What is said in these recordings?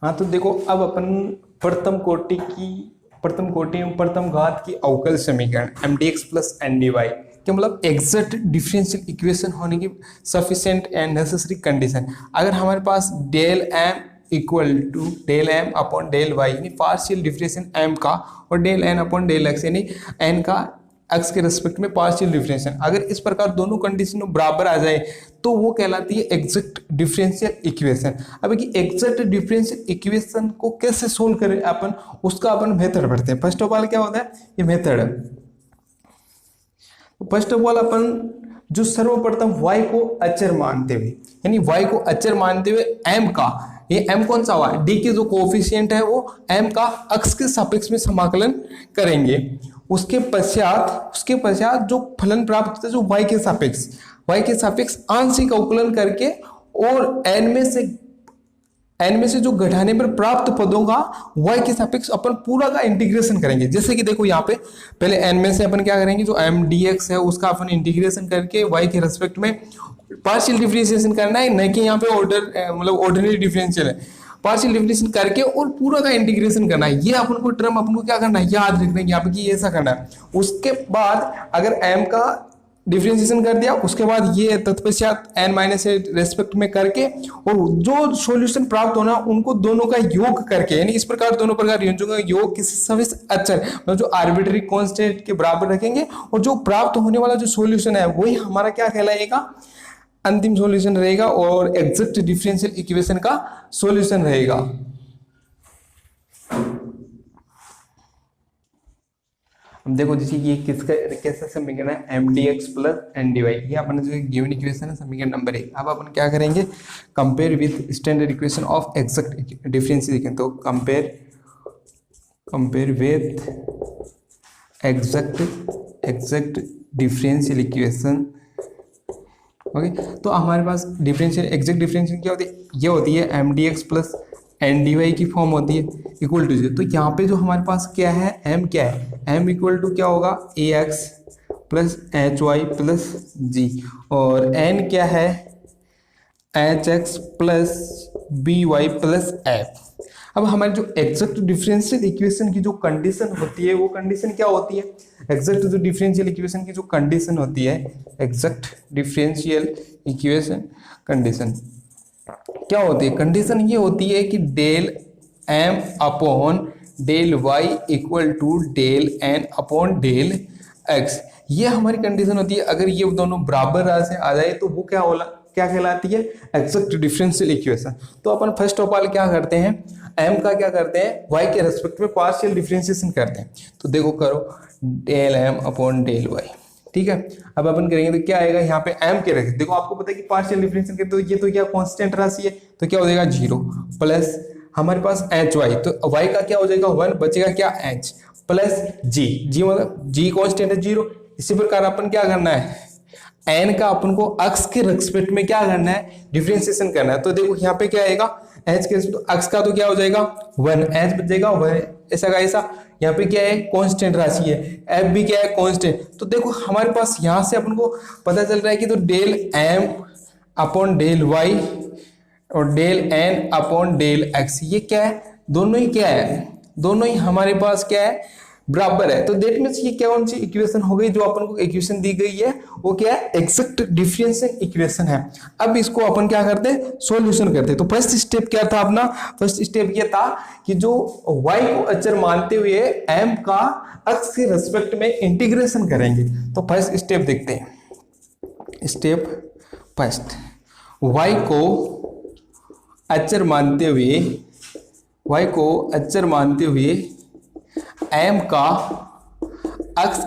हाँ तो देखो, अब अपन प्रथम कोटि एवं प्रथम घात की अवकल समीकरण mdx प्लस dy के मतलब एग्जैक्ट डिफरेंशियल इक्वेशन होने की सफिशिएंट एंड नेसेसरी कंडीशन। अगर हमारे पास del m equal to del m upon del y यानी पार्शियल डिफरेंशियल m का और del n upon del x यानी n का x के रेस्पेक्ट में पार्शियल डिफरेंशियल, अगर इस प्रकार दोनों कंडीशन बराबर आ जाए तो वो कहलाती है एग्जैक्ट डिफरेंशियल इक्वेशन। अब एग्जैक्ट डिफरेंशियल इक्वेशन को कैसे सोल्व करें अपन, उसका अपन मेथड पढ़ते हैं। फर्स्ट ऑफ ऑल क्या होता है, ये मेथड है। फर्स्ट ऑफ ऑल अपन जो सर्वप्रथम y को अचर मानते हुए, यानी y को अचर मानते हुए m का, ये m कौन सा हुआ, d के जो कोफिशिएंट है वो m का x के सापेक्ष में समाकलन करेंगे। उसके पश्चात जो फलन प्राप्त होता है जो y के सापेक्ष आंशिक अवकलन करके और n में से जो घटाने पर प्राप्त पदों का y के सापेक्ष अपन पूरा का इंटीग्रेशन करेंगे। जैसे कि देखो यहाँ पे पहले n में से अपन क्या करेंगे, जो m dx है उसका अपन इंटीग्रेशन करके y के रेस्पेक्ट में पार्शियल डिफरेंशिएशन करना है, न कि यहाँ पे ऑर्डिनरी डिफरेंशियल है, पार्शियल डिफरेंशिएशन करके और पूरा का इंटीग्रेशन करना है। ये अपन को टर्म अपन को क्या करना है, याद रखना है यहाँ पे कि ऐसा करना है। उसके बाद अगर m का डिफरेंशिएशन कर दिया, उसके बाद ये तत्पश्चात n माइनस रेस्पेक्ट में करके और जो सॉल्यूशन प्राप्त होना उनको दोनों का योग करके, यानी इस प्रकार दोनों प्रकार का योग किसी सविश अचर मतलब जो आर्बिट्ररी कांस्टेंट के बराबर रखेंगे और जो प्राप्त होने वाला जो सॉल्यूशन है वही हमारा क्या कहलाएगा, अंतिम सॉल्यूशन रहेगा और एग्जैक्ट डिफरेंशियल इक्वेशन का सॉल्यूशन रहेगा। अब देखो जैसे ये किसका कैसा समीकरण है, mdx प्लस dy, ये अपन जो गिवन इक्वेशन है समीकरण नंबर 1। अब अपन क्या करेंगे, compare with standard equation of exact differential, तो compare with exact differential equation. Okay, तो हमारे पास डिफरेंशियल एग्जैक्ट डिफरेंशियल क्या होती है, ये होती है mdx प्लस dy की फॉर्म होती है इक्वल टू 0। तो यहाँ पे जो हमारे पास क्या है, m क्या है, m इक्वल टू क्या होगा, ax plus hy plus g, और n क्या है, hx plus by plus f। अब हमारी जो एग्जैक्ट डिफरेंशियल इक्वेशन की जो कंडीशन होती है वो कंडीशन क्या होती है, एग्जैक्ट जो डिफरेंशियल इक्वेशन की जो कंडीशन होती है, एग्जैक्ट डिफरेंशियल इक्वेशन कंडीशन क्या होती है, कंडीशन ये होती है कि del m upon del y equal to del n upon del x, ये हमारी कंडीशन होती है। अगर ये दोनों बराबर से आ जाए तो वो क्या कहलाती है, एग्जैक्ट डिफरेंशियल इक्वेशन। तो अपन फर्स्ट ऑफ ऑल क्या करते हैं, m का क्या करते हैं, y के रेस्पेक्ट में पार्शियल डिफरेंशिएशन करते हैं। तो देखो करो del m upon del y, ठीक है। अब अपन करेंगे तो क्या आएगा, यहाँ पे m के रखें, देखो आपको पता है कि पार्शियल डिफरेंशिएशन करते तो ये तो क्या कांस्टेंट राशि है, तो क्या हो जाएगा 0 प्लस हमारे पास hy, तो y का क्या हो जाएगा 1, बचेगा क्या h प्लस g मतलब g कांस्टेंट है 0। इसी प्रकार अपन क्या करना है, n का अपन को x के रेस्पेक्ट में क्या करना है, डिफरेंशिएशन करना है। तो देखो यहाँ पे क्या आएगा, h के तो x का तो क्या हो जाएगा 1, h बचेगा 1, ऐसा का ऐसा। यहाँ पे क्या है, कांस्टेंट राशि है, f भी क्या है कांस्टेंट। तो देखो हमारे पास यहाँ से अपन को पता चल रहा है कि तो del m upon del y और del n upon del x, ये क्या है, दोनों ही क्या है, दोनों ही हमारे पास क्या है, बराबर है। तो दैट मींस ये क्या कौन सी इक्वेशन हो गई, जो अपन को इक्वेशन दी गई है वो क्या है, एग्जैक्ट डिफरेंशियल इक्वेशन है। अब इसको अपन क्या करते हैं, सॉल्यूशन करते हैं। तो फर्स्ट स्टेप क्या था अपना, फर्स्ट स्टेप ये था कि जो y को अचर मानते हुए m का x के रेस्पेक्ट में इंटीग्रेशन करेंगे। तो फर्स्ट स्टेप देखते हैं, स्टेप फर्स्ट, y को अचर मानते हुए m का x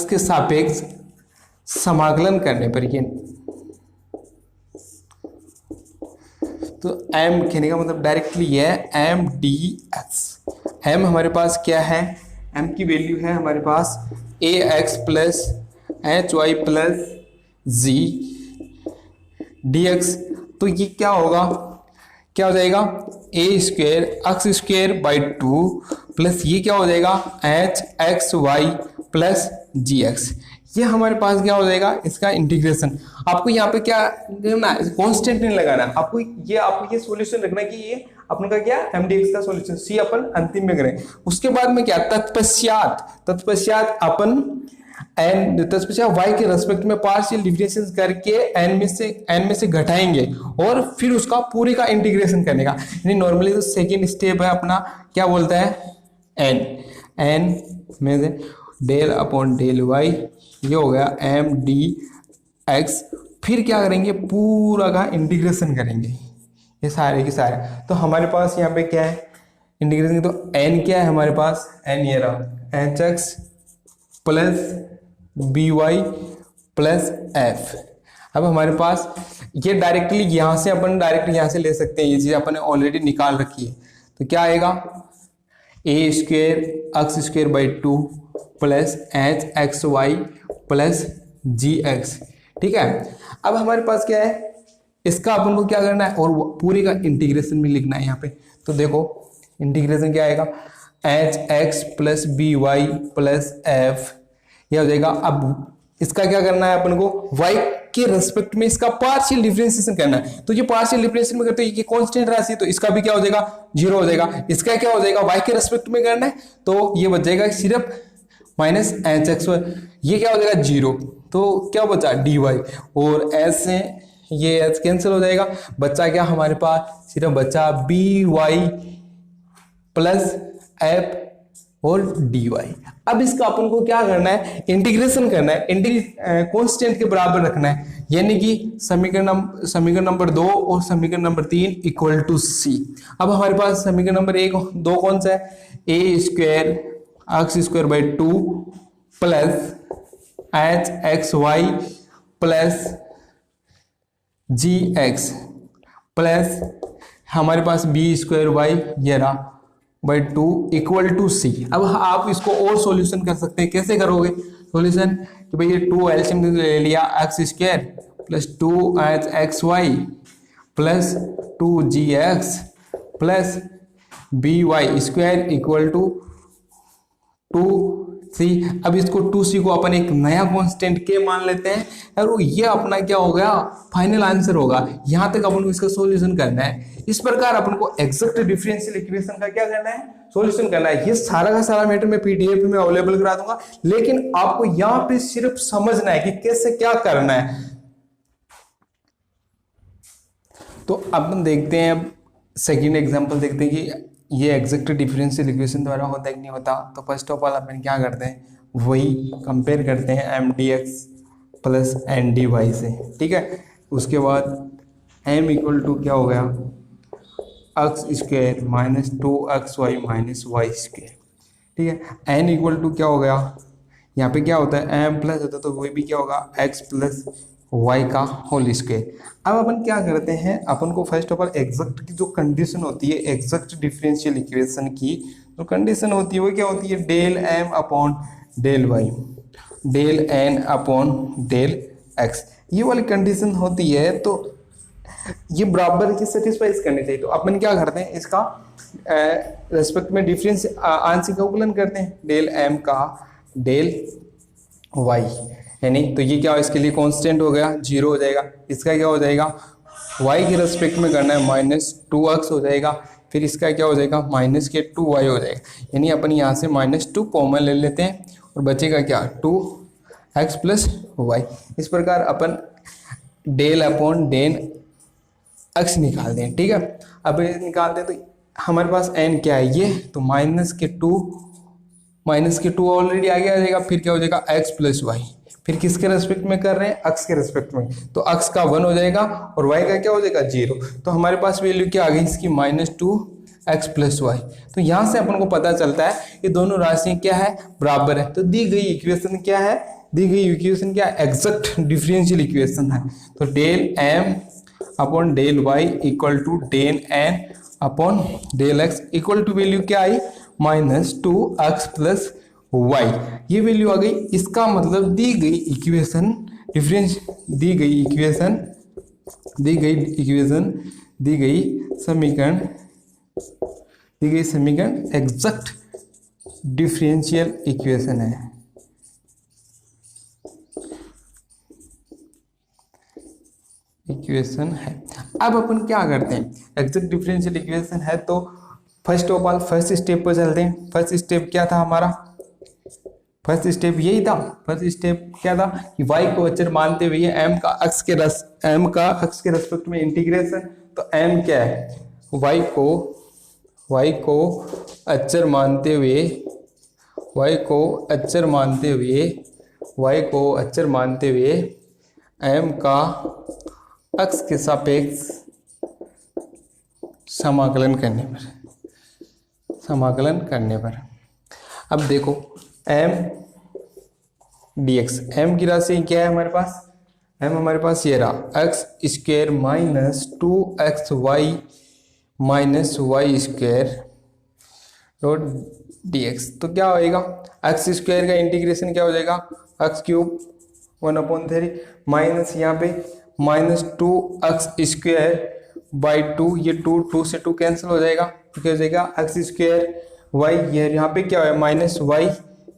के सापेक्ष समाकलन करने पर, ये तो m कहने का मतलब डायरेक्टली ये है m dx। m हमारे पास क्या है, m की वैल्यू है हमारे पास ax plus hy plus g dx। तो ये क्या होगा, क्या हो जाएगा, a square x square by 2 plus ये क्या हो जाएगा, H x y plus g x. ये हमारे पास क्या हो जाएगा, इसका इंटीग्रेशन। आपको यहाँ पे क्या ना कांस्टेंट नहीं लगाना, आपको ये सॉल्यूशन रखना कि ये अपन का क्या mdx का सॉल्यूशन सी अपन अंतिम में करें। उसके बाद में क्या तत्पश्चात अपन तत्पश्चात y के रेस्पेक्ट में पार्शियल डिफरेंशिएशन करके n में से घटाएंगे और फिर उसका पूरे का इंटीग्रेशन करने का। यानी नॉर्मली तो सेकेंड स्टेप है अपना क्या बोलता है n में से डेल अपॉन डेल y, ये हो गया mdx। फिर क्या करेंगे, पूरा का इंटीग्रेशन करेंगे ये सारे के सारे। तो हमारे पास यहाँ पे क्या है इंटीग्रेशन, तो n क्या है हमारे पास, n ये रहा hx plus by plus f। अब हमारे पास ये डायरेक्टली यहाँ से अपन डायरेक्ट यहाँ से ले सकते हैं, ये चीज अपन ने ऑलरेडी निकाल रखी है। तो क्या आएगा a square x square by 2 plus h x y plus g x. ठीक है, अब हमारे पास क्या है, इसका अपन को क्या करना है और पूरे का इंटीग्रेशन भी लिखना है यहाँ पे। तो देखो इंटीग्रेशन क्या आएगा, h x plus b y plus f, ये हो जाएगा। अब इसका क्या करना है अपन को, y के रेस्पेक्ट में इसका पार्शियल डिफरेंशिएशन करना है। तो ये पार्शियल डिफरेंशिएशन में करते हैं, ये कांस्टेंट राशि है तो इसका भी क्या हो जाएगा, 0 हो जाएगा। इसका क्या हो जाएगा, y के रेस्पेक्ट में करना है तो ये बच जाएगा सिर्फ माइनस एच एक्स, ये क्या हो जाएगा 0, तो क्या बचा dy, और s से ये h कैंसिल हो जाएगा, बच्चा क्या हमारे पास सिर्फ बचा बी वाई प्लस एफ और dy। अब इसका अपन को क्या करना है, इंटीग्रेशन करना है, कांस्टेंट के बराबर रखना है, यानी कि समीकरण नंबर 2 और समीकरण नंबर 3 इक्वल टू सी। अब हमारे पास समीकरण नंबर 2 कौन सा है, a square x square by 2 plus h x y plus g x plus हमारे पास बी स्क्वायर वाई ये रहा बाई 2 इक्वल टू सी। अब आप इसको और सॉल्यूशन कर सकते हैं, कैसे करोगे सॉल्यूशन, कि भाई ये 2 एलसीएम ले लिया, x square plus 2 h x y plus 2 g x plus b y square equal to 2c। अब इसको 2c को अपन एक नया कांस्टेंट के मान लेते हैं और ये अपना क्या हो गया, फाइनल आंसर होगा। यहां तक अपन को इसका सॉल्यूशन करना है। इस प्रकार अपन को एग्जैक्ट डिफरेंशियल इक्वेशन का क्या करना है, सॉल्यूशन करना है। ये सारा का सारा मैटर मैं पीडीएफ में अवेलेबल करा दूंगा, लेकिन आपको यहां पे सिर्फ समझना है कि कैसे क्या करना है। तो अपन देखते हैं सेकेंड एग्जाम्पल, देखते हैं कि ये एग्जैक्ट डिफरेंशियल इक्वेशन द्वारा होता है कि नहीं होता। तो फर्स्ट ऑफ ऑल अपन क्या करते हैं, वही कंपेयर करते हैं m d x plus n d y से। ठीक है, उसके बाद m इक्वल टू क्या हो गया, x square minus 2xy minus y square. ठीक है, n इक्वल टू क्या हो गया, यहाँ पे क्या होता है m प्लस होता है तो वही भी क्या होगा x प्लस y का होल स्क्वायर। अब अपन क्या करते हैं, अपन को फर्स्ट ऑफ ऑल एग्जैक्ट की जो कंडीशन होती है, एग्जैक्ट डिफरेंशियल इक्वेशन की जो कंडीशन होती है वो क्या होती है, del m upon del y del n upon del x, ये वाली कंडीशन होती है। तो ये बराबर की सेटिस्फाई करनी चाहिए। तो अपन क्या करते हैं, इसका रेस्पेक्ट में डिफरेंस आंशिक अवकलन करते हैं, डेल m का डेल y, यानी तो ये क्या हो, इसके लिए कांस्टेंट हो गया 0 हो जाएगा। इसका क्या हो जाएगा, y के रेस्पेक्ट में करना है माइनस 2x हो जाएगा, फिर इसका क्या हो जाएगा माइनस के 2y हो जाएगा, यानी अपन यहाँ से -2 कॉमन ले लेते हैं और बचेगा क्या 2x प्लस वाई। इस प्रकार अपन डेल अपॉन डेन x निकाल दें। ठीक है, अब निकालते हैं तो हमारे पास n क्या है ये, तो माइनस के 2 ऑलरेडी आगे आ जाएगा, फिर क्या हो जाएगा x प्लस वाई, फिर किसके रेस्पेक्ट में कर रहे हैं, x के रेस्पेक्ट में, तो x का 1 हो जाएगा और y का क्या हो जाएगा 0। तो हमारे पास वैल्यू क्या आ गई इसकी -2x प्लस वाई। तो यहाँ से अपन को पता चलता है कि दोनों राशियाँ क्या है, बराबर है। तो दी गई इक्वेशन क्या है, दी गई इक्वेशन क्या है, एग्जैक्ट डिफरेंशियल इक्वेशन है। तो del m upon del y equal to del n upon del x equal to value क्या आई -2x प्लस y, ये वैल्यू आ गई। इसका मतलब दी गई इक्वेशन डिफरेंस, दी गई समीकरण एग्जैक्ट डिफरेंशियल इक्वेशन है। इक्वेशन है। अब अपन क्या करते हैं, एग्जैक्ट डिफरेंशियल इक्वेशन है तो first of all first step पर चलते हैं। फर्स्ट स्टेप क्या था हमारा, फर्स्ट स्टेप यही था। फर्स्ट स्टेप क्या था कि y को अचर मानते हुए m का अक्ष के रेस्पेक्ट में इंटीग्रेशन। तो m क्या है, y को अचर मानते हुए m का अक्ष के सापेक्ष समाकलन करने पर अब देखो m dx, m की राशि क्या है हमारे पास, m हमारे पास ये रहा x square minus 2xy minus y square dot dx। तो क्या होएगा, x स्क्वायर का इंटीग्रेशन क्या हो जाएगा, x क्यूब 1/3 माइनस यहाँ पे माइनस 2x स्क्वायर बाई 2, ये 2 से 2 कैंसिल हो जाएगा। तो क्या हो जाएगा x स्क्वायर y, ये यहाँ पे क्या है माइनस वाई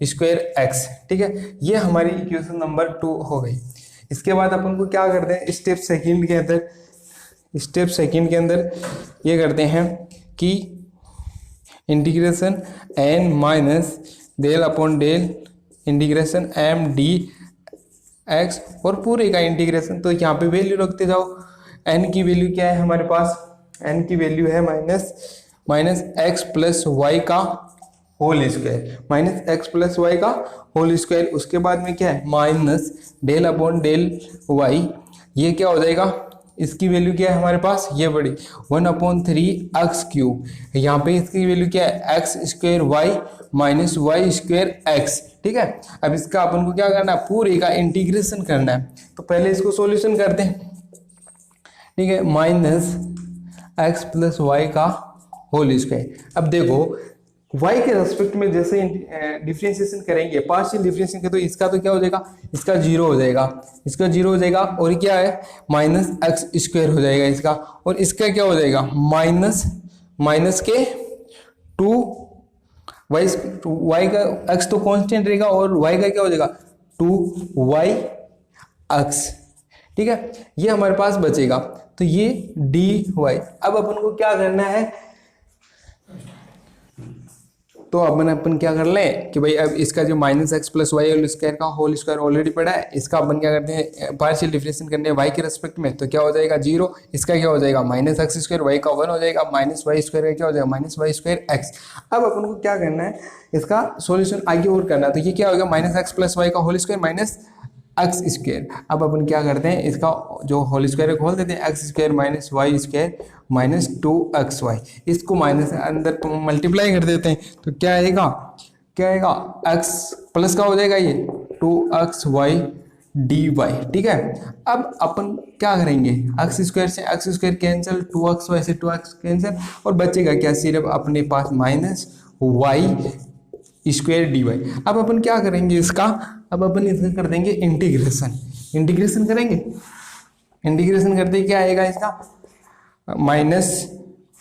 स्क्वायर एक्स। ठीक है, ये हमारी इक्वेशन नंबर 2 हो गई। इसके बाद अपन को क्या करते हैं, स्टेप सेकंड के अंदर ये करते हैं कि integration n minus del upon del integration m d x और पूरे का इंटीग्रेशन। तो यहाँ पे वैल्यू रखते जाओ। n की वैल्यू क्या है हमारे पास, n की वैल्यू है माइनस एक्स प्लस वाई का होल स्क्वायर, उसके बाद में क्या है minus del upon del y, ये क्या हो जाएगा, इसकी वैल्यू क्या है हमारे पास, ये बड़ी 1/3 एक्स क्यूब। यहाँ पे इसकी वैल्यू क्या है x square y minus y square x. ठीक है, अब इसका अपन को क्या करना है, पूरे का इंटीग्रेशन करना है। तो पहले इसको सॉल्यूशन करते हैं। ठीक है, माइनस एक्स प्लस वाई का होल स्क्वायर। अब देखो y के रेस्पेक्ट में जैसे डिफरेंशिएशन करेंगे, पार्शियल डिफरेंशिएशन तो इसका तो क्या हो जाएगा, इसका जीरो हो जाएगा, और क्या है माइनस एक्स स्क्वायर हो जाएगा इसका, और इसका क्या हो जाएगा माइनस के 2 y का x तो कांस्टेंट रहेगा और y का क्या हो जाएगा 2y x। ठीक है, ये हमारे पास बचेगा, तो ये dy। अब अपन को क्या करना है, तो अपन क्या कर लें कि भाई अब इसका जो minus x plus y square का होल स्क्वायर ऑलरेडी पड़ा है, इसका अपन क्या करते हैं पार्शियल डिफरेंशिएशन करने हैं वाई के रेस्पेक्ट में। तो क्या हो जाएगा 0, इसका क्या हो जाएगा माइनस एक्स स्क्वायर, वाई का 1 हो जाएगा, माइनस वाई स्क्वायर का क्या हो जाएगा माइनस वाई स्क्वायर एक्स। अब अपन को क्या करना है, इसका सॉल्यूशन आगे और करना है। तो ये क्या होगा माइनस एक्स प्लस वाई का whole square minus x square. अब अपन क्या करते हैं, इसका जो होल स्क्वायर खोल देते हैं, x square minus y square minus 2xy, इसको माइनस अंदर मल्टीप्लाई कर देते हैं। तो क्या आएगा x प्लस का हो जाएगा ये 2xy dy। ठीक है, अब अपन क्या करेंगे, एक्स स्क्वायर से एक्स स्क्वायर कैंसिल, 2xy से 2x कैंसिल, और बचेगा क्या सिर्फ अपने पास minus y square d y. अब अपन क्या करेंगे इसका, अब अपन इसका कर देंगे इंटीग्रेशन करते क्या आएगा इसका माइनस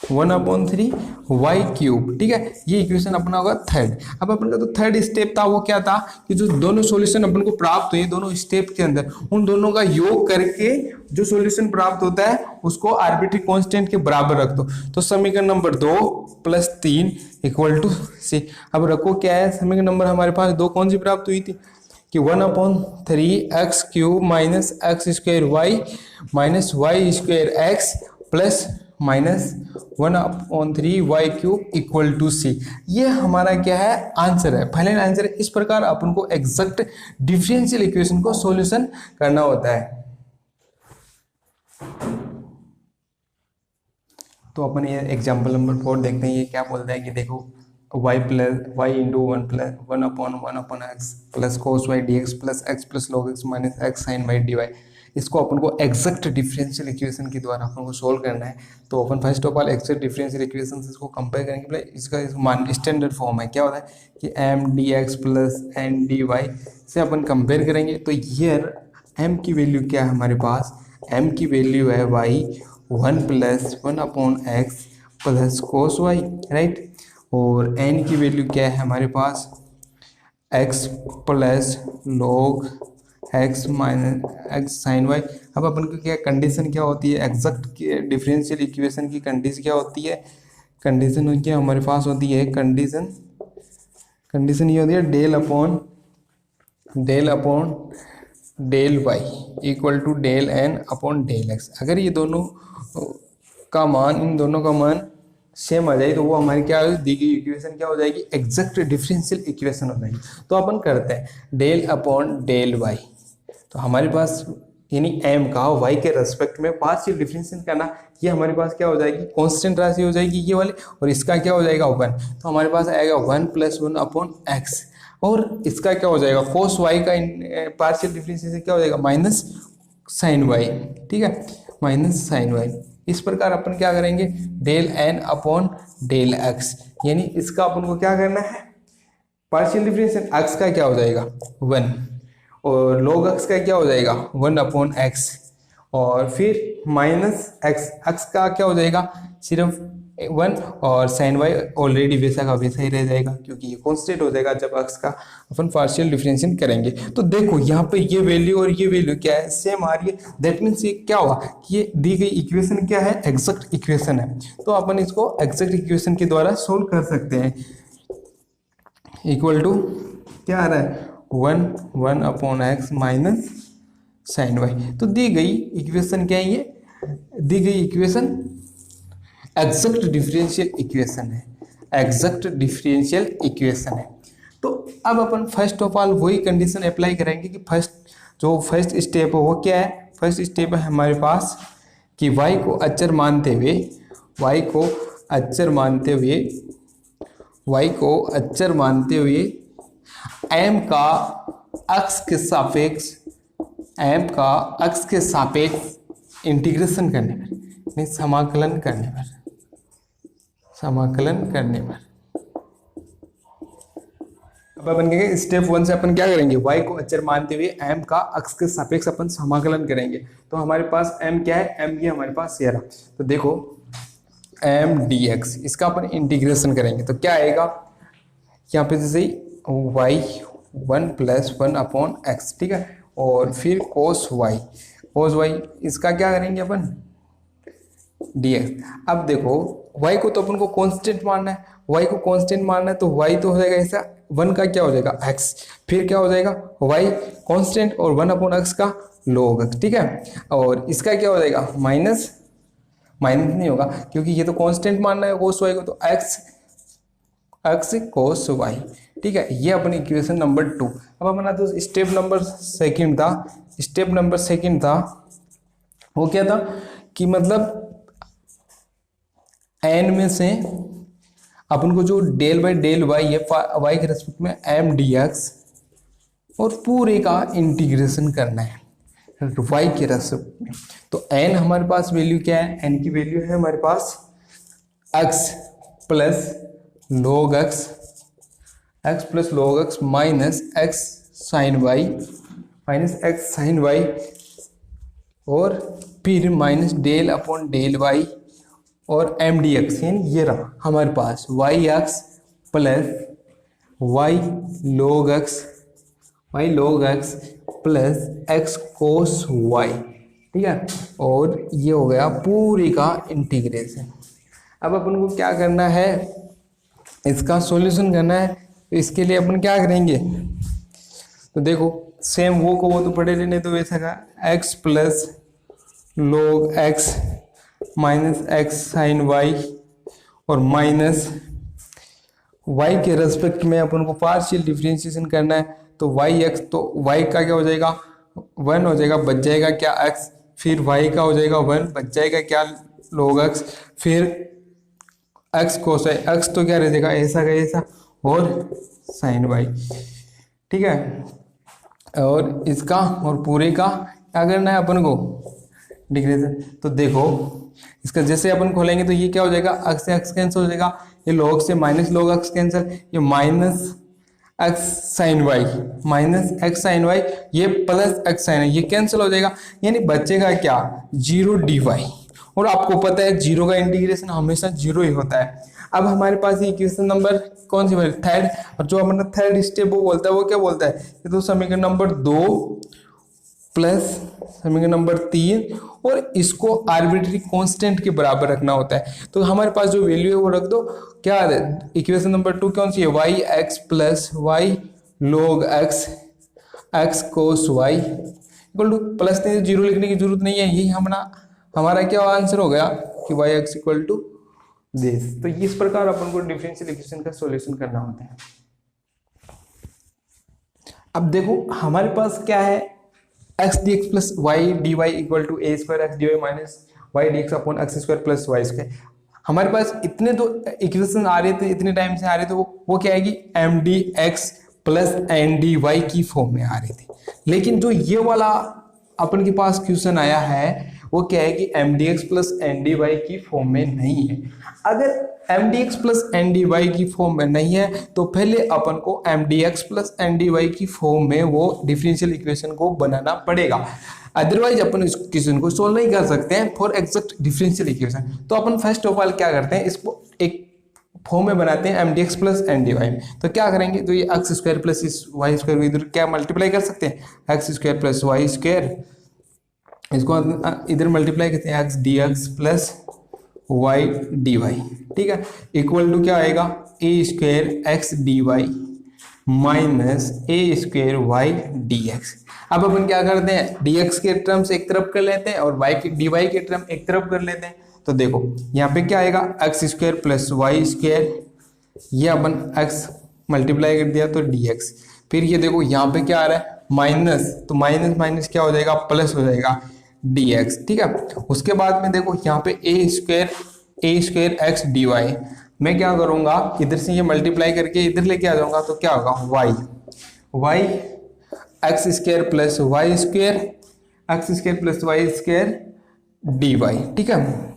1/3 वाई क्यूब। ठीक है, ये इक्वेशन अपना होगा थर्ड। अब अपन का तो थर्ड स्टेप था, वो क्या था कि जो दोनों सॉल्यूशन अपन को प्राप्त हुए दोनों स्टेप के अंदर, उन दोनों का योग करके जो सॉल्यूशन प्राप्त होता है उसको आर्बिट्री कांस्टेंट के बराबर रख दो। तो समीकरण नंबर 2 + 3 = c। अब रखो क्या है, समीकरण नंबर हमारे पास 2 कौन सी प्राप्त हुई थी कि 1/3 x cube minus x square y minus y square x plus minus 1/3 y cube = c। ये हमारा क्या है आंसर है, फाइनल आंसर है। इस प्रकार अपन को एग्जैक्ट डिफरेंशियल इक्वेशन को सॉल्यूशन करना होता है। तो अपन ये एग्जांपल नंबर 4 देखते हैं, ये क्या बोलता है कि देखो y into 1/1/x plus cos y dx plus x plus log x minus x sin y dy। इसको अपन को एग्जैक्ट डिफरेंशियल इक्वेशन के द्वारा अपन को सोल्व करना है। तो अपन first of all exact differential equation इसको कंपेयर करेंगे। इसका स्टैंडर्ड फॉर्म है, क्या होता है कि m dx plus n dy से अपन कंपेयर करेंगे। तो हियर m की वैल्यू क्या है हमारे पास, m की वैल्यू है y 1 + 1/x plus cos y, right. और n की वैल्यू क्या है हमारे पास x plus log x minus x sine y. अब अपन को क्या कंडीशन क्या होती है, एग्जैक्ट डिफरेंशियल इक्वेशन की कंडीशन क्या होती है, कंडीशन क्या हमारे पास होती है, कंडीशन ये होती है del upon del y equal to del n upon del x. अगर ये दोनों का मान, इन दोनों का मान सेम आ जाए तो वो हमारी क्या दी गई इक्वेशन क्या हो जाएगी, एग्जैक्ट डिफरेंशियल इक्वेशन हो जाएगी। तो अपन करते हैं डेल अपॉन डेल वाई। तो हमारे पास यानी एम का वाई के रेस्पेक्ट में पार्शियल डिफरेंशिएट करना, ये हमारे पास क्या हो जाएगी, कांस्टेंट राशि हो जाएगी ये वाली, और इसका क्या हो जाएगा 1। तो हमारे पास आएगा 1 + 1 अपॉन एक्स, और इसका क्या हो जाएगा कोस वाई का पार्शियल डिफरेंशिएशन क्या हो जाएगा माइनस साइन वाई। ठीक है, माइनस साइन वाई। इस प्रकार अपन क्या करेंगे del n upon del x, यानी इसका अपन को क्या करना है पार्शियल डिफरेंशिएशन, एक्स का क्या हो जाएगा 1 और log x का क्या हो जाएगा 1 अपॉन एक्स, और फिर माइनस एक्स, एक्स का क्या हो जाएगा सिर्फ 1, और साइन वाई ऑलरेडी वैसा का वैसा ही रह जाएगा क्योंकि ये कांस्टेंट हो जाएगा जब एक्स का अपन पार्शियल डिफरेंशिएट करेंगे। तो देखो यहाँ पे ये वैल्यू और ये वैल्यू क्या है, सेम आ रही है। दैट मीन्स ये क्या हुआ कि ये दी गई इक्वेशन क्या है, एग्जैक्ट इक्वेशन है। तो अपन इसको एग्जैक्ट इक्वेशन के द्वारा सोल्व कर सकते हैं। इक्वल टू क्या आ रहा है 1 upon x minus sine y. तो दी गई इक्वेशन क्या है, ये दी गई इक्वेशन एग्जैक्ट डिफरेंशियल इक्वेशन है, एग्जैक्ट डिफरेंशियल इक्वेशन है। तो अब अपन फर्स्ट ऑफ ऑल वही कंडीशन अप्लाई करेंगे कि फर्स्ट स्टेप है वो क्या है, फर्स्ट स्टेप है हमारे पास कि y को अचर मानते हुए m का x के सापेक्ष इंटीग्रेशन करने पर, नहीं समाकलन करने पर अब अपन कहेंगे स्टेप 1 से अपन क्या करेंगे y को अचर मानते हुए m का x के सापेक्ष अपन समाकलन करेंगे। तो हमारे पास m क्या है, m ये हमारे पास ये रहा। तो देखो m dx, इसका अपन इंटीग्रेशन करेंगे तो क्या आएगा यहाँ पे जैसे y 1 + 1 अपॉन एक्स, ठीक है, और फिर cos y इसका क्या करेंगे अपन dx। अब देखो y को तो अपन को कांस्टेंट मानना है, तो y तो हो जाएगा ऐसा 1 का क्या हो जाएगा x, फिर क्या हो जाएगा y कांस्टेंट और 1 अपॉन x का log x, ठीक है, और इसका क्या हो जाएगा माइनस नहीं होगा क्योंकि ये तो कांस्टेंट मानना है cos y को, तो x cos y, ठीक है। ये अपनी इक्वेशन नंबर 2। अब अपना तो स्टेप नंबर सेकंड था वो क्या था कि मतलब n में से अपन को जो डेल बाई डेल वाई है y के रेस्पेक्ट में m dx और पूरे का इंटीग्रेशन करना है y के रेस्पेक्ट में। तो n हमारे पास वैल्यू क्या है, n की वैल्यू है हमारे पास x plus log x minus x sine y और फिर minus del upon del y और m dx, यानी ये रहा हमारे पास yx plus y log x plus x cos y, ठीक है, और ये हो गया पूरी का इंटीग्रेशन। अब अपन को क्या करना है, इसका सॉल्यूशन करना है। तो इसके लिए अपन क्या करेंगे, तो देखो सेम वो तो पढ़े लेने, तो वैसा का x plus log x minus x sine y और माइनस y के रेस्पेक्ट में अपन को पार्शियल डिफरेंशिएशन करना है। तो yx, तो y का क्या हो जाएगा 1 हो जाएगा, बच जाएगा क्या x, फिर y का हो जाएगा 1, बच जाएगा क्या log x, फिर x cos y, x तो क्या रह जाएगा ऐसा का ऐसा और साइन y, ठीक है, और इसका और पूरे का क्या करना है अपन को डिग्रेशन। तो देखो इसका जैसे अपन खोलेंगे तो ये क्या हो जाएगा x से x कैंसिल हो जाएगा, ये log से माइनस log x कैंसिल, ये माइनस x साइन y ये प्लस x साइन y ये कैंसिल हो जाएगा, यानी बचेगा क्या 0 dy। और आपको पता है 0 का इंटीग्रेशन हमेशा 0 ही होता है। अब हमारे पास ये इक्वेशन नंबर कौन सी थर्ड, और जो हमारा थर्ड स्टेप वो बोलता है, वो क्या बोलता है, ये तो समीकरण नंबर 2 प्लस समीकरण नंबर 3, और इसको आर्बिट्री कांस्टेंट के बराबर रखना होता है। तो हमारे पास जो वैल्यू है वो रख दो। क्या है इक्वेशन नंबर 2 कौन सी है, y x plus y log x x cos y equal to plus 0 लिखने की जरूरत नहीं है, यही हमारा क्या आंसर हो गया कि y x equal to this. तो इस प्रकार अपन को डिफरेंशियल इक्वेशन का सॉल्यूशन करना होता है। अब देखो हमारे पास क्या है, x d x plus y d y equal to a square x d y minus y d x upon x square plus y square. हमारे पास इतने तो इक्वेशन आ रहे थे, इतने टाइम से आ रहे थे, वो क्या है कि m d x plus n d y की फॉर्म में आ रहे थे। लेकिन जो ये वाला अपन के पास क्वेश्चन आया है वो क्या है कि m d x plus n d y की फॉर्म में नहीं है। अगर m d x plus n d y की फॉर्म में नहीं है तो पहले अपन को m d x plus n d y की फॉर्म में वो डिफरेंशियल इक्वेशन को बनाना पड़ेगा, अदरवाइज अपन इस क्वेश्चन को सोल्व नहीं कर सकते हैं फॉर एग्जैक्ट डिफरेंशियल इक्वेशन। तो अपन फर्स्ट ऑफ ऑल क्या करते हैं, इसको एक फॉर्म में बनाते हैं m d x plus n d y में। तो क्या करेंगे, तो ये एक्स स्क्वायर प्लस इस वाई स्क्वायर इधर क्या मल्टीप्लाई कर सकते हैं, x square plus y square, इसको इधर मल्टीप्लाई करते हैं x d x plus y d y, ठीक है, इक्वल टू क्या आएगा a square x d y minus a square y d x. अब अपन क्या करते हैं, डी एक्स के टर्म्स एक तरफ कर लेते हैं और वाई के डी वाई के टर्म एक तरफ कर लेते हैं। तो देखो यहाँ पे क्या आएगा x square plus y square, ये अपन एक्स मल्टीप्लाई कर दिया तो डी एक्स, फिर ये देखो यहाँ पे क्या आ रहा है माइनस, तो माइनस माइनस क्या हो जाएगा प्लस हो जाएगा डी एक्स, ठीक है। उसके बाद में देखो यहाँ पे ए स्क्वायर एक्स डी वाई, मैं क्या करूँगा इधर से ये मल्टीप्लाई करके इधर लेके आ जाऊँगा तो क्या होगा y x square plus y square x square plus y square d y, ठीक है।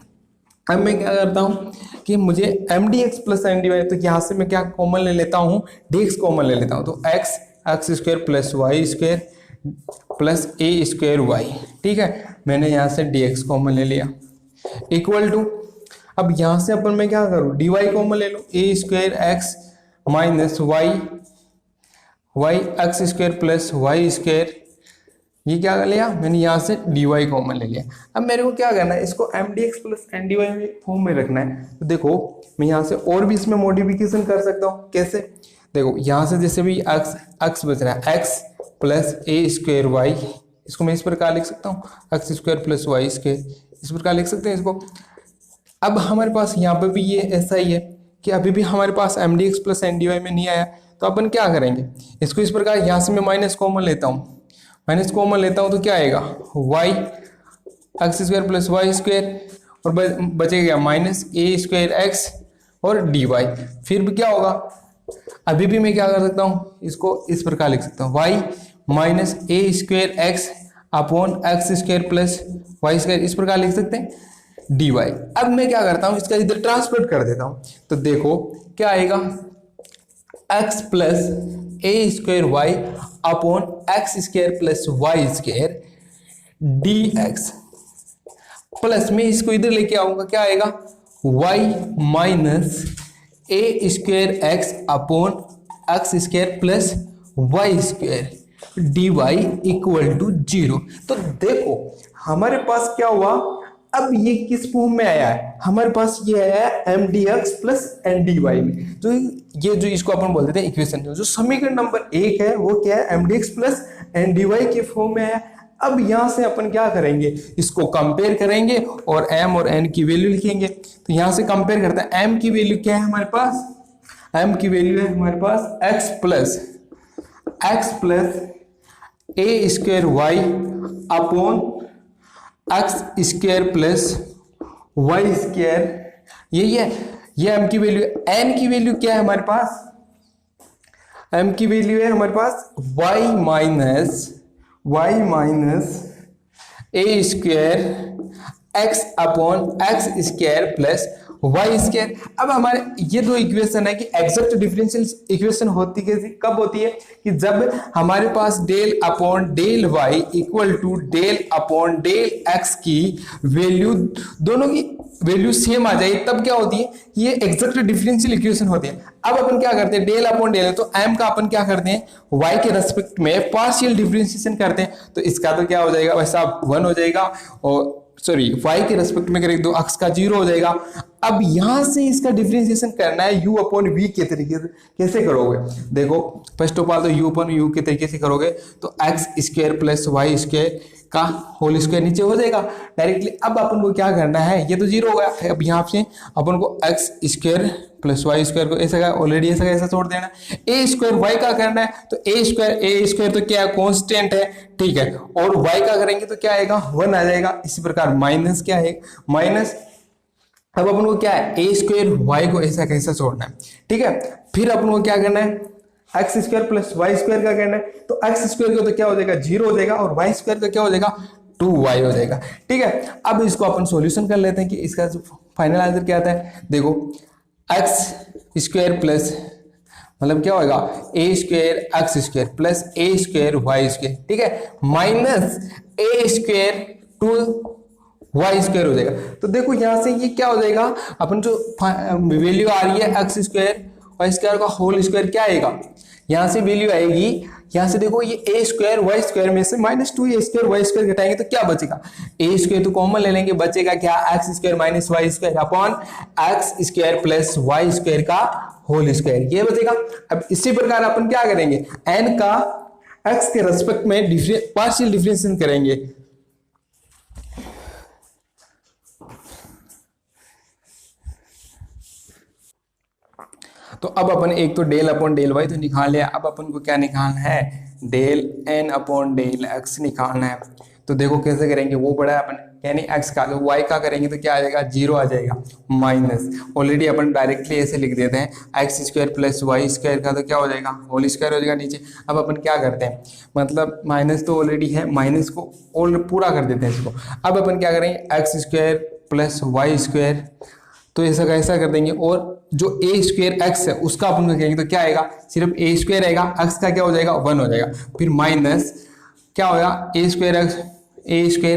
अब मैं क्या करता हूँ कि मुझे m d x plus n d y, तो यहाँ से मैं क्या कॉमन ले लेता हूँ, डी एक्स कॉमन ले लेता हूँ, तो x square plus y square plus a square y, ठीक है, मैंने यहाँ से डी एक्स कॉमन ले लिया इक्वल टू, अब यहाँ से अपन मैं क्या करूँ डी वाई कॉमन ले लूँ, a square x minus y x square plus y square, ये क्या कर लिया मैंने यहाँ से डी वाई कॉमन ले लिया। अब मेरे को क्या करना है, इसको m d x plus n d y में फॉर्म में रखना है। तो देखो मैं यहाँ से और भी इसमें मॉडिफिकेशन कर सकता हूँ, कैसे, देखो यहाँ से जैसे भी एक्स बच रहा है x plus a square y, इसको मैं इस प्रकार लिख सकता हूँ x square plus y square, इस प्रकार लिख सकते हैं इसको। अब हमारे पास यहाँ पे भी ये ऐसा ही है कि अभी भी हमारे पास m d x plus n d y में नहीं आया, तो अपन क्या करेंगे, इसको इस प्रकार यहाँ से मैं माइनस कॉमन लेता हूँ, तो क्या आएगा y x square plus y square और बचेगा माइनस ए स्क्वायर एक्स और डी वाई, फिर भी क्या होगा, अभी भी मैं क्या कर सकता हूँ, इसको इस प्रकार लिख सकता हूँ y minus a square x upon x square plus y square, इस प्रकार लिख सकते हैं डी वाई। अब मैं क्या करता हूँ, इसका इधर ट्रांसपोर्ट कर देता हूँ, तो देखो क्या आएगा x plus a square y upon x square plus y square d x, plus में इसको इधर लेके आऊंगा, क्या आएगा y minus a square x upon x square plus y square d y equal to 0। तो देखो हमारे पास क्या हुआ, अब ये किस फॉर्म में आया है, हमारे पास ये आया है m d x plus n d y में। तो ये जो इसको अपन बोलते थे इक्वेशन, जो समीकरण नंबर 1 है वो क्या है m d x plus n d y के फॉर्म में आया। अब यहाँ से अपन क्या करेंगे, इसको कंपेयर करेंगे और m और n की वैल्यू लिखेंगे। तो यहाँ से कंपेयर करते हैं, m की वैल्यू क्या है हमारे पास, m की वैल्यू है हमारे पास x plus a square y upon x square plus y square, यही है, ये m की वैल्यू है। n की वैल्यू क्या है हमारे पास, m की वैल्यू है हमारे पास y minus a square x upon x square plus y square. अब हमारे ये दो इक्वेशन है कि एग्जैक्ट डिफरेंशियल इक्वेशन होती कैसी, कब होती है, कि जब हमारे पास del upon del y equal to del upon del x की वैल्यू दोनों की वैल्यू सेम आ जाए तब क्या होती है, ये एग्जैक्ट डिफरेंशियल इक्वेशन होती है। अब अपन क्या करते हैं, डेल अपॉन डेल है तो m का अपन क्या करते हैं, y के रेस्पेक्ट में पार्शियल डिफरेंशिएशन करते हैं, तो इसका तो क्या हो जाएगा वैसा 1 हो जाएगा, और सॉरी y के रेस्पेक्ट में करेंगे तो अक्स का 0 हो जाएगा। अब यहां से इसका डिफरेंशिएशन करना है u अपॉन v के तरीके से। कैसे करोगे, देखो फर्स्ट ऑफ ऑल तो u अपॉन u के तरीके से करोगे तो x square plus y square का होल स्क्वायर नीचे हो जाएगा डायरेक्टली। अब अपन को क्या करना है, ये तो 0 हो गया, अब यहाँ से अपन को x square plus y square को ऐसा ऑलरेडी ऐसा ऐसा छोड़ देना, ए स्क्वायर वाई का करना है तो ए स्क्वायर तो क्या है, कांस्टेंट है, ठीक है, और वाई का करेंगे तो क्या आएगा 1 आ जाएगा। इसी प्रकार माइनस क्या है, माइनस, अब अपन को क्या है ए स्क्वायर वाई को ऐसा कैसा छोड़ना है, ठीक है। फिर अपन को क्या करना है, x square plus y square का करना है, तो एक्स स्क्वायर का तो क्या हो जाएगा 0 हो जाएगा, और वाई स्क्वायर का क्या हो जाएगा 2y हो जाएगा, ठीक है। अब इसको अपन सॉल्यूशन कर लेते हैं कि इसका फाइनल आंसर क्या आता है। देखो एक्स स्क्वायर प्लस मतलब क्या होगा ए square x square plus a square y square, ठीक है, minus a square 2y square हो जाएगा। तो देखो यहां से ये क्या हो जाएगा, अपन जो वैल्यू आ रही है एक्स स्क्वायर वाई स्क्वायर का होल स्क्वायर क्या आएगा, यहां से वैल्यू आएगी, यहां से देखो ये ए स्क्वायर वाई स्क्वायर में से माइनस 2 ए स्क्वायर वाई स्क्वायर घटाएंगे तो क्या बचेगा, ए स्क्वायर तो कॉमन ले लेंगे, बचेगा क्या x square minus y square upon x square plus y square का होल स्क्वायर, ये बचेगा। अब इसी प्रकार अपन क्या करेंगे, एन का एक्स के रेस्पेक्ट में पार्शियल डिफरेंशिएशन करेंगे, तो अब अपन एक तो डेल अपॉन डेल वाई तो निकाल लिया, अब अपन को क्या निकालना है, del n upon del x निकालना है। तो देखो कैसे करेंगे, वो बड़ा है अपन यानी एक्स का, तो वाई का करेंगे तो क्या आ जाएगा 0 आ जाएगा, माइनस ऑलरेडी अपन डायरेक्टली ऐसे लिख देते हैं x square plus y square का तो क्या हो जाएगा होल स्क्वायर हो जाएगा नीचे। अब अपन क्या करते हैं, मतलब माइनस तो ऑलरेडी है, माइनस को और पूरा कर देते हैं इसको। अब अपन क्या करेंगे x square plus y square तो ऐसा कैसा कर देंगे, और जो ए स्क्वायर एक्स है उसका अपन करेंगे तो क्या आएगा, सिर्फ ए स्क्वायर आएगा, एक्स का क्या हो जाएगा 1 हो जाएगा, फिर माइनस क्या होगा ए स्क्वायर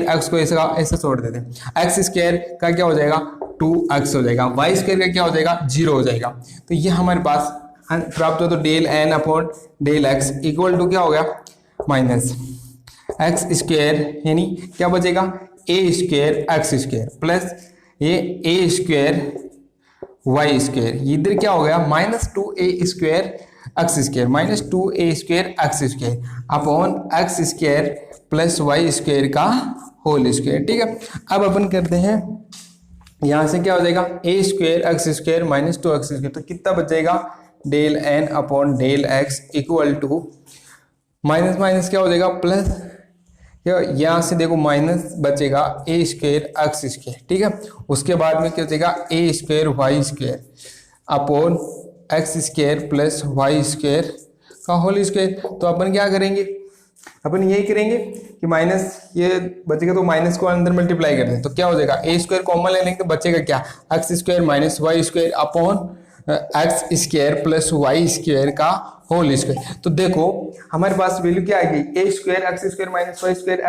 एक्स को ऐसा ऐसा छोड़ देते हैं, एक्स स्क्वायर का क्या हो जाएगा 2x हो जाएगा, वाई स्क्वायर का क्या हो जाएगा 0 हो जाएगा। तो ये हमारे पास प्राप्त हो, तो del n upon del x equal to क्या हो गया माइनस एक्स स्क्वायर यानी क्या बचेगा a square x square plus ये ए स्क्वायर वाई स्क्वायर, इधर क्या हो गया minus 2a square x square minus 2a square x square upon x square plus y square का होल स्क्वायर, ठीक है। अब अपन करते हैं यहां से क्या हो जाएगा a square x square minus 2x square, तो कितना बच जाएगा del n upon del x equal to minus minus क्या हो जाएगा प्लस, यहां से देखो माइनस बचेगा ए स्क्वायर एक्स स्क्वायर, ठीक है, उसके बाद में क्या बचेगा a square y square upon x square plus y square का होल स्क्वायर। तो अपन क्या करेंगे, अपन यही करेंगे कि माइनस ये बचेगा तो माइनस को अंदर मल्टीप्लाई कर दें तो क्या हो जाएगा ए स्क्वायर कॉमन ले लेंगे तो बचेगा क्या x square minus y square upon x square plus y square का होल स्क्वायर। तो देखो हमारे पास वैल्यू क्या आएगी a square x square minus y square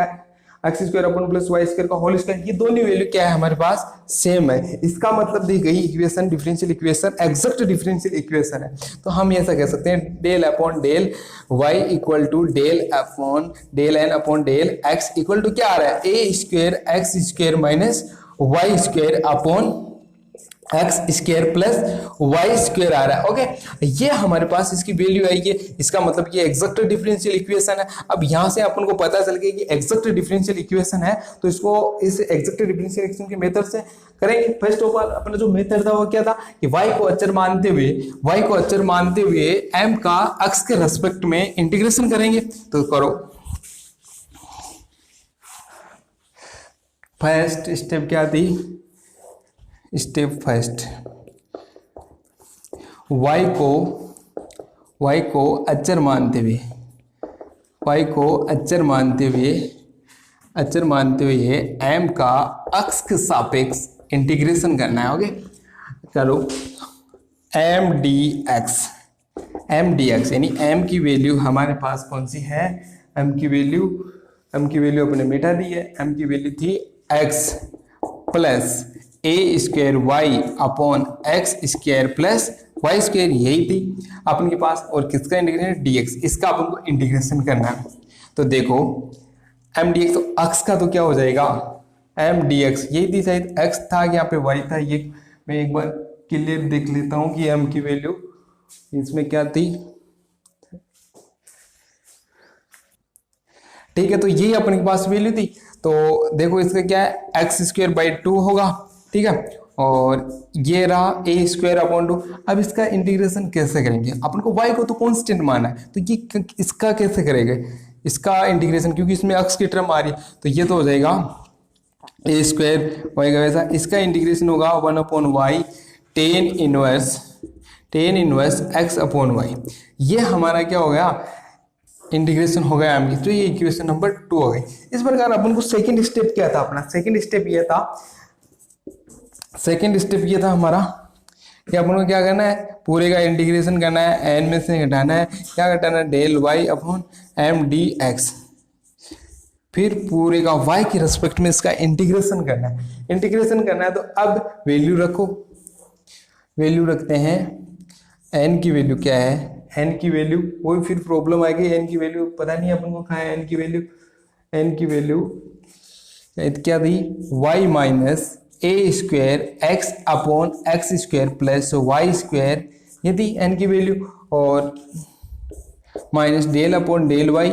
x square upon plus y square का होल स्क्वायर, ये दोनों वैल्यू क्या है हमारे पास सेम है। इसका मतलब दी गई equation differential equation exact differential equation है। तो हम ऐसा कह सकते हैं del upon del y equal to del upon del n upon del x equal to क्या आ रहा है a square x square minus y square upon x square plus y square आ रहा है। ओके, ये हमारे पास इसकी वैल्यू आई है, इसका मतलब ये एग्जैक्ट डिफरेंशियल इक्वेशन है। अब यहां से अपन को पता चल गया कि एग्जैक्ट डिफरेंशियल इक्वेशन है, तो इसको इस एग्जैक्ट डिफरेंशियल इक्वेशन के मेथड से करेंगे। फर्स्ट ऑफ ऑल अपना जो मेथड था वो क्या था कि y को अचर मानते हुए m का x के रेस्पेक्ट में इंटीग्रेशन करेंगे। तो करो, फर्स्ट स्टेप क्या थी, स्टेप फर्स्ट y को अचर मानते हुए m का x के सापेक्ष इंटीग्रेशन करना है। ओके, चलो m dx यानी m की वैल्यू हमारे पास कौन सी है, m की वैल्यू अपने मिटा दी है, m की वैल्यू थी x plus a square y upon x square plus y square, यही थी अपन के पास। और किसका इंटीग्रेशन, dx, इसका अपन को इंटीग्रेशन करना है। तो देखो m dx, तो x का तो क्या हो जाएगा m dx, यही थी शायद, x था यहाँ पे y था। ये मैं एक बार क्लियर देख लेता हूँ कि m की वैल्यू इसमें क्या थी। ठीक है, तो यही अपने के पास वैल्यू थी। तो देखो इसका क्या है, एक्स स्क्वायर बाई 2 होगा, ठीक है, और ये रहा ए स्क्वायर अपॉन 2। अब इसका इंटीग्रेशन कैसे करेंगे, अपन को y को तो कांस्टेंट माना है, तो ये इसका कैसे करेंगे इसका इंटीग्रेशन, क्योंकि इसमें x की टर्म आ रही है, तो ये तो हो जाएगा ए स्क्वायर वाई का वैसा। इसका इंटीग्रेशन होगा 1 upon y tan inverse x upon y. ये हमारा क्या हो गया, इंटीग्रेशन हो गया m की। तो ये इक्वेशन नंबर 2 हो गई। इस प्रकार अपन को सेकंड स्टेप क्या था अपना, सेकंड स्टेप ये था हमारा कि अपन को क्या करना है, पूरे का इंटीग्रेशन करना है, n में से घटाना है, क्या घटाना है, del y upon m d x, फिर पूरे का y के रेस्पेक्ट में इसका इंटीग्रेशन करना है। तो अब वैल्यू रखो, वैल्यू रखते हैं, n की वैल्यू क्या है, n की वैल्यू वही फिर प्रॉब्लम आएगी, n की वैल्यू पता नहीं अपन को कहाँ है, n की वैल्यू क्या थी, y minus a square x upon x square plus y square, ये थी n की वैल्यू, और minus del upon del y,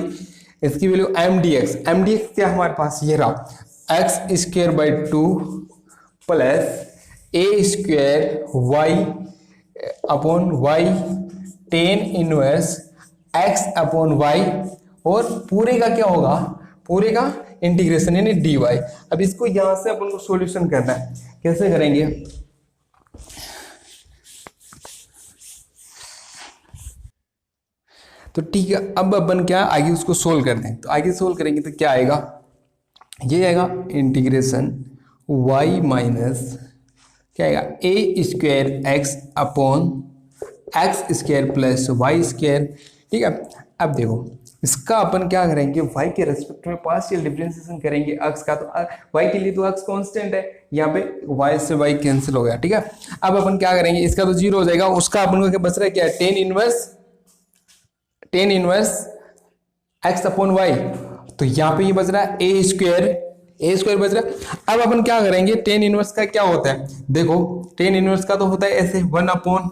इसकी वैल्यू एम डी एक्स क्या हमारे पास ये रहा, x square by 2 plus a square y upon y tan inverse x upon y, और पूरे का क्या होगा, पूरे का इंटीग्रेशन यानी dy। अब इसको यहां से अपन को सॉल्यूशन करना है, कैसे करेंगे, तो ठीक है, अब अपन क्या आगे उसको सोल्व करते हैं। तो आगे सोल्व करेंगे तो क्या आएगा, ये आएगा इंटीग्रेशन y माइनस क्या आएगा, a square x upon x square plus y square, ठीक है। अब देखो इसका अपन क्या करेंगे, y के रेस्पेक्ट में पार्शियल डिफरेंशिएशन करेंगे x का, तो y के लिए तो x कांस्टेंट है, यहाँ पे y से y कैंसिल हो गया, ठीक है। अब अपन क्या करेंगे, इसका तो 0 हो जाएगा, उसका अपन को क्या बच रहा है, क्या है, tan inverse x upon y, तो यहाँ पे ये बच रहा है ए स्क्वायर बच रहा है। अब अपन क्या करेंगे, टेन इनवर्स का क्या होता है, देखो टेन इनवर्स का तो होता है ऐसे 1 अपॉन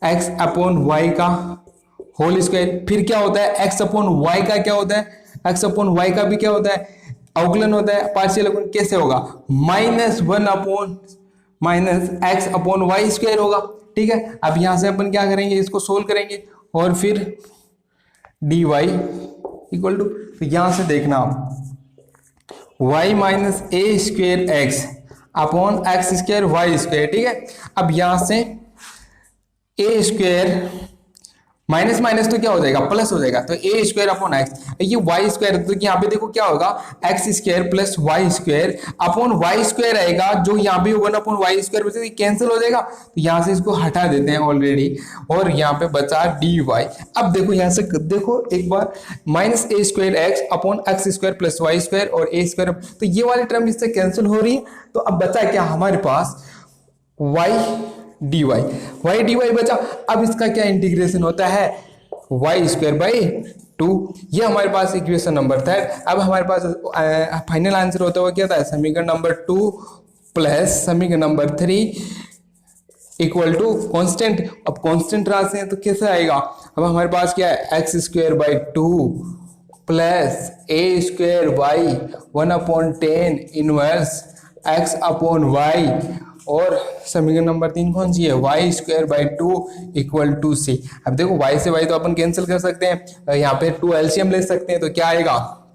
एक्स अपॉन वाई का होल स्क्वायर, फिर क्या होता है x अपॉन वाई का क्या होता है, x अपॉन वाई का भी क्या होता है, अवकलन होता है, पार्शियल अवकलन कैसे होगा, -1 upon minus x upon y square होगा, ठीक है। अब यहां से अपन क्या करेंगे, इसको सोल्व करेंगे, और फिर dy इक्वल टू, तो यहां से देखना आप y minus a square x upon x square y square, ठीक है। अब यहां से ए स्क्वायर माइनस माइनस तो क्या हो जाएगा, प्लस हो जाएगा, तो ए स्क्वायर अपॉन एक्स, ये वाई स्क्वायर, तो यहाँ पे देखो क्या होगा, x square plus y square upon y square आएगा, जो यहाँ पे 1 अपॉन वाई स्क्वायर बचे कैंसिल हो जाएगा, तो यहाँ से इसको हटा देते हैं ऑलरेडी, और यहाँ पे बचा डी वाई। अब देखो यहाँ से देखो एक बार, minus a square x upon x square plus y square और ए स्क्वायर, तो ये वाली टर्म इससे कैंसिल हो रही है, तो अब बचा क्या हमारे पास, dy बचा। अब इसका क्या इंटीग्रेशन होता है, y स्क्वायर बाई 2, ये हमारे पास इक्वेशन नंबर 3। अब हमारे पास फाइनल आंसर होता हुआ क्या था, समीकरण नंबर 2 प्लस समीकरण नंबर 3 इक्वल टू कांस्टेंट। अब कांस्टेंट राशि है तो कैसे आएगा, अब हमारे पास क्या है, x square by 2 plus a square y 1 upon 10 inverse x upon y, और समीकरण नंबर 3 कौन सी है, y square by 2 equal to c. अब देखो y से y तो अपन कैंसिल कर सकते हैं, यहाँ पे 2 एलसीएम ले सकते हैं, तो क्या आएगा,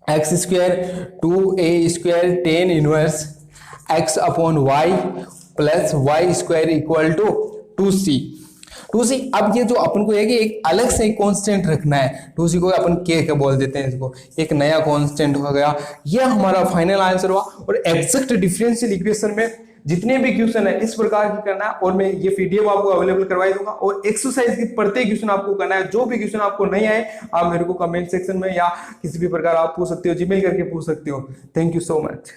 x square 2a square 10 inverse x upon y plus y square equal to 2c। अब ये जो अपन को एक अलग से कांस्टेंट रखना है, 2c को अपन के बोल देते हैं, इसको एक नया कांस्टेंट हो गया। ये हमारा फाइनल आंसर हुआ। और एग्जैक्ट डिफरेंशियल इक्वेशन में जितने भी क्वेश्चन है इस प्रकार की करना है, और मैं ये पीडीएफ आपको अवेलेबल करवाई दूंगा, और एक्सरसाइज की प्रत्येक क्वेश्चन आपको करना है। जो भी क्वेश्चन आपको नहीं आए आप मेरे को कमेंट सेक्शन में या किसी भी प्रकार आप पूछ सकते हो, जीमेल करके पूछ सकते हो। Thank you so much.